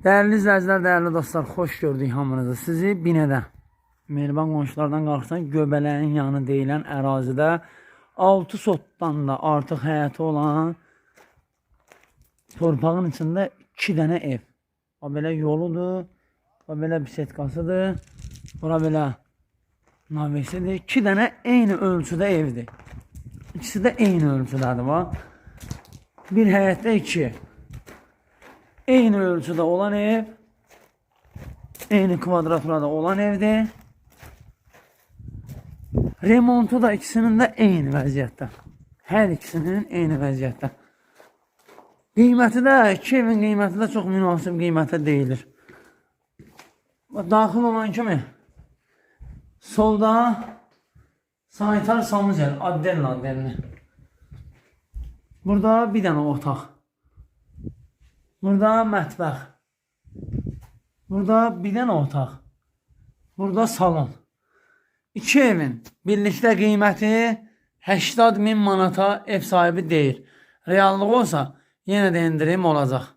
Değerli izləyicilər, değerli dostlar, xoş gördük hamınızı. Sizi Binədə, Mehriban qonşulardan qalxsan, Göbələyin yanı deyilən ərazidə 6 sotdan da artıq həyəti olan torpağın içində 2 dənə ev. O belə yoludur, o belə bisetkasıdır, bura belə navesidir. 2 dənə eyni ölçüdə evdir. İkisi də eyni ölçüdədir. Bir həyətdə 2. Eyni ölçüde olan ev, eyni kvadraturada olan evdir. Remontu da ikisinin de eyni vəziyyətdə. Hər ikisinin eyni vəziyyətdə. Qiyməti də, 2 evin qiyməti də çox münasib qiymətə deyilir. Daxil olan kimi solda sanitar sanuzel, addelini. Burada bir dənə otaq. Burada mətbəx. Burada bir dənə otaq. Burada salon. 2 evin birlikdə qiyməti 80.000 manata ev sahibi deyir. Reallığı olsa yenə də indirim olacaq.